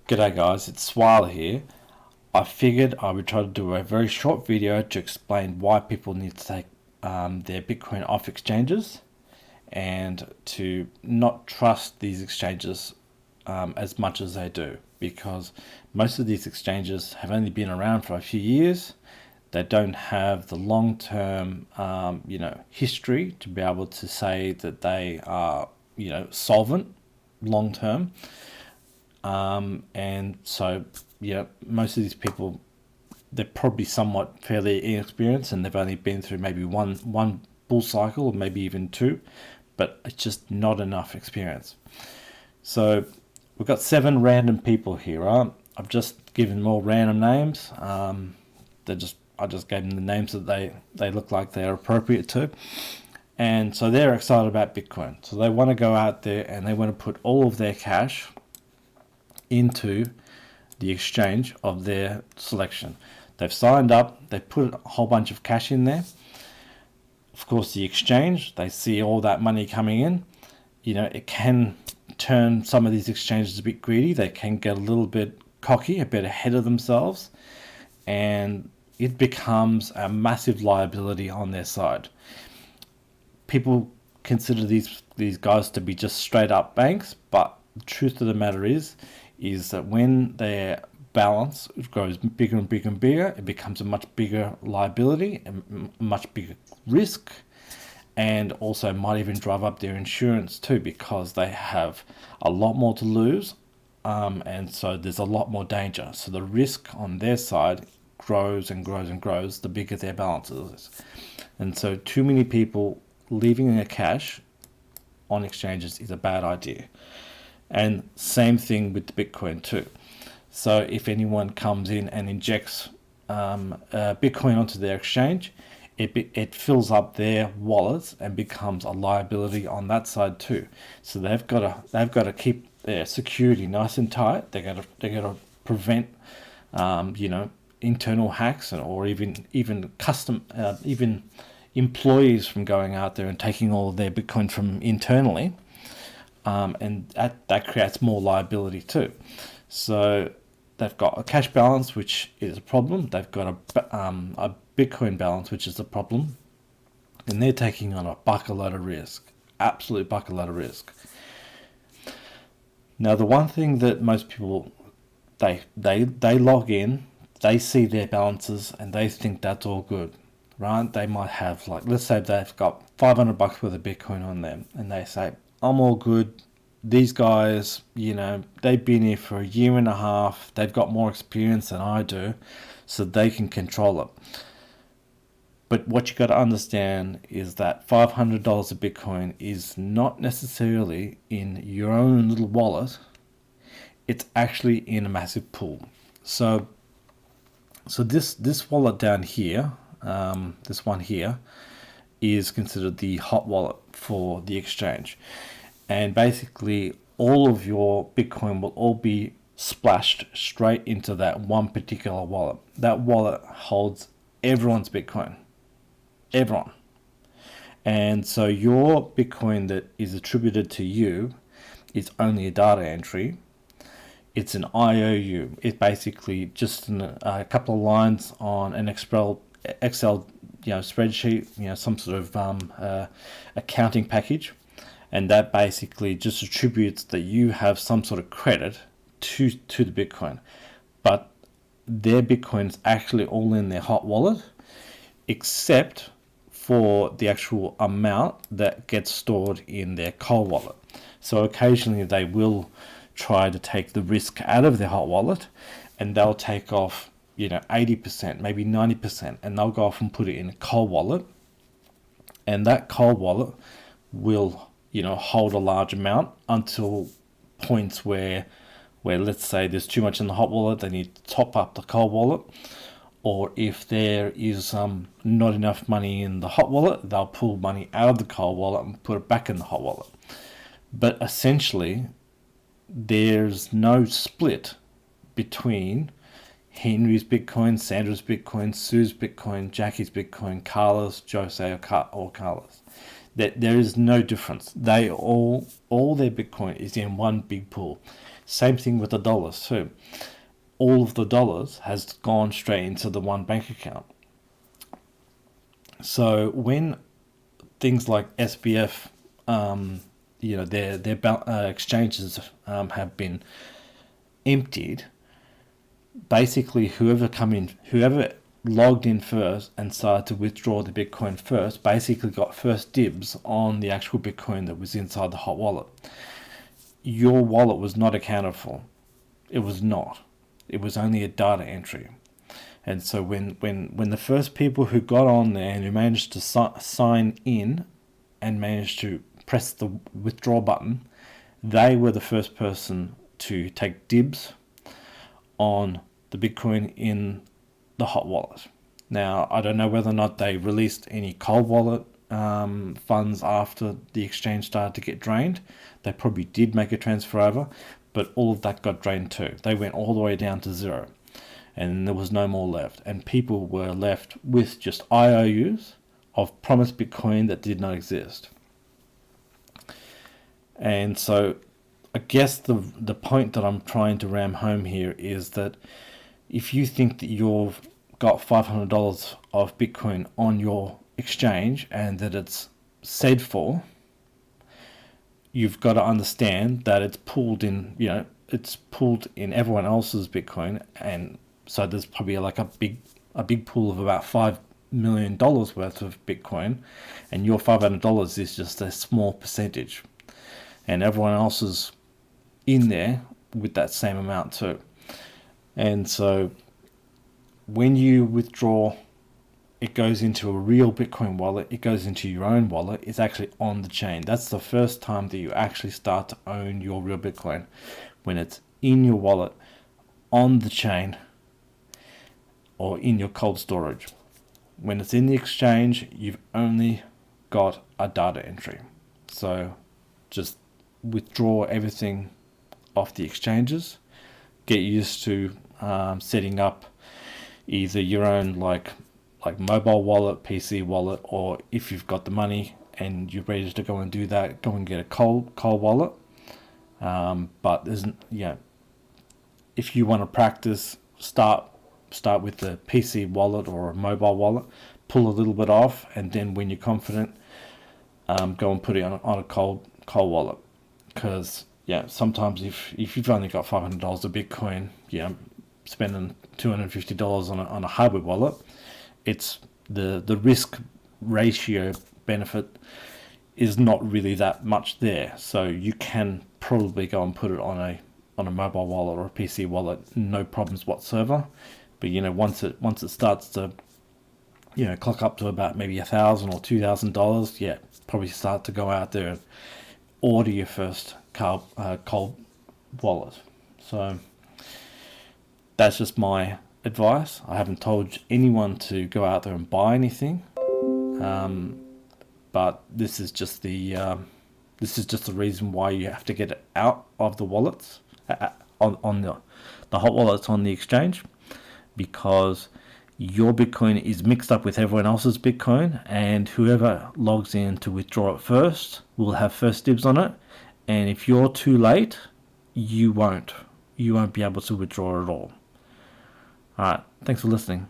G'day guys, it's Swala here. I figured I would try to do a very short video to explain why people need to take their Bitcoin off exchanges and to not trust these exchanges as much as they do, because most of these exchanges have only been around for a few years. They don't have the long-term history to be able to say that they are solvent long-term. And so, most of these people, they're probably somewhat fairly inexperienced, and they've only been through maybe one bull cycle, or maybe even two, but it's just not enough experience. So we've got 7 random people here, right? I've just given them all random names. I just gave them the names that they look like they're appropriate to. And so they're excited about Bitcoin. So they want to go out there and they want to put all of their cash into the exchange of their selection. They've signed up, they put a whole bunch of cash in there. Of course, the exchange, they see all that money coming in. It can turn some of these exchanges a bit greedy. They can get a little bit cocky, a bit ahead of themselves, and it becomes a massive liability on their side. People consider these guys to be just straight up banks, but the truth of the matter is that when their balance grows bigger and bigger and bigger, it becomes a much bigger liability, a much bigger risk, and also might even drive up their insurance too, because they have a lot more to lose, and so there's a lot more danger. So the risk on their side grows and grows and grows the bigger their balance is. And so too many people leaving their cash on exchanges is a bad idea. And same thing with the Bitcoin too. So if anyone comes in and injects Bitcoin onto their exchange, it fills up their wallets and becomes a liability on that side too. So they've got to keep their security nice and tight. They got to prevent internal hacks or even custom even employees from going out there and taking all of their Bitcoin from internally. And that creates more liability too. So they've got a cash balance, which is a problem. They've got a Bitcoin balance, which is a problem. And they're taking on a bucket load of risk, absolute bucket load of risk. Now, the one thing that most people, they log in, they see their balances, and they think that's all good, right? They might have, let's say they've got $500 worth of Bitcoin on them, and they say, I'm all good. These guys, they've been here for a year and a half. They've got more experience than I do, so they can control it. But what you got to understand is that $500 of Bitcoin is not necessarily in your own little wallet. It's actually in a massive pool. So this wallet down here, this one here, is considered the hot wallet for the exchange. And basically all of your Bitcoin will all be splashed straight into that one particular wallet. That wallet holds everyone's Bitcoin. Everyone. And so your Bitcoin that is attributed to you is only a data entry. It's an IOU. It's basically just a couple of lines on an Excel spreadsheet, some sort of accounting package, and that basically just attributes that you have some sort of credit to the Bitcoin. But their Bitcoin is actually all in their hot wallet, except for the actual amount that gets stored in their cold wallet. So occasionally they will try to take the risk out of their hot wallet, and they'll take off 80%, maybe 90%, and they'll go off and put it in a cold wallet, and that cold wallet will hold a large amount until points where let's say there's too much in the hot wallet, they need to top up the cold wallet, or if there is not enough money in the hot wallet, they'll pull money out of the cold wallet and put it back in the hot wallet. But essentially there's no split between Henry's Bitcoin, Sandra's Bitcoin, Sue's Bitcoin, Jackie's Bitcoin, Carla's, Jose, or Carla's. There is no difference. They all their Bitcoin is in one big pool. Same thing with the dollars too. All of the dollars has gone straight into the one bank account. So when things like SBF, their exchanges have been emptied, basically whoever logged in first and started to withdraw the Bitcoin first basically got first dibs on the actual Bitcoin that was inside the hot wallet. Your wallet was not accounted for. It was not. It was only a data entry. And so when the first people who got on there and who managed to sign in and managed to press the withdraw button, they were the first person to take dibs on the Bitcoin in the hot wallet. Now, I don't know whether or not they released any cold wallet funds after the exchange started to get drained. They probably did make a transfer over, but all of that got drained too. They went all the way down to zero, and there was no more left. And people were left with just IOUs of promised Bitcoin that did not exist. And so I guess the point that I'm trying to ram home here is that if you think that you've got $500 of Bitcoin on your exchange and that it's said for, you've got to understand that it's pooled in, everyone else's Bitcoin, and so there's probably like a big pool of about $5 million worth of Bitcoin, and your $500 is just a small percentage, and everyone else is in there with that same amount too. And so when you withdraw, it goes into a real Bitcoin wallet, it goes into your own wallet, it's actually on the chain. That's the first time that you actually start to own your real Bitcoin, when it's in your wallet, on the chain, or in your cold storage. When it's in the exchange, you've only got a data entry. So just withdraw everything off the exchanges, get used to setting up either your own like mobile wallet, PC wallet, or if you've got the money and you're ready to go and do that, go and get a cold wallet. But if you want to practice, start with the PC wallet or a mobile wallet, pull a little bit off, and then when you're confident, go and put it on a cold wallet. Because sometimes if you've only got $500 of Bitcoin, spending $250 on a hardware wallet, it's the risk ratio benefit is not really that much there. So you can probably go and put it on a mobile wallet or a PC wallet, no problems whatsoever. But once it starts to clock up to about maybe $1,000 or $2,000, probably start to go out there and order your first cold wallet. So that's just my advice. I haven't told anyone to go out there and buy anything, but this is just the reason why you have to get it out of the wallets on the hot wallets on the exchange, because your Bitcoin is mixed up with everyone else's Bitcoin, and whoever logs in to withdraw it first will have first dibs on it. And if you're too late, you won't be able to withdraw at all. Alright, thanks for listening.